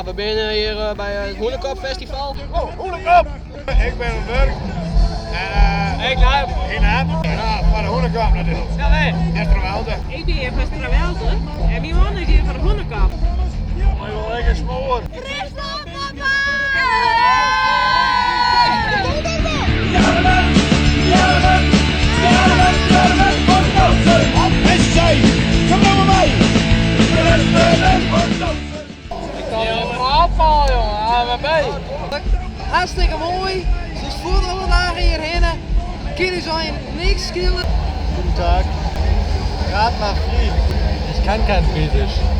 Ja, we zijn hier bij het Hoenekop Festival. Oh, Hoenekop! Ik ben een Burg. En Ik laat. geen naam. Ja, van de Hoenekop natuurlijk. Ja, wij. Esterwelde. Ik ben hier van Strawelde en mijn man is hier van de Hoenekop. Maar je wil lekker smoren. Hartstikke mooi. Ze voelen we daar hierheen. Kinderen zijn niks schillen. Guten Tag. Rat nach Frieden. Ich kann kein Friesisch.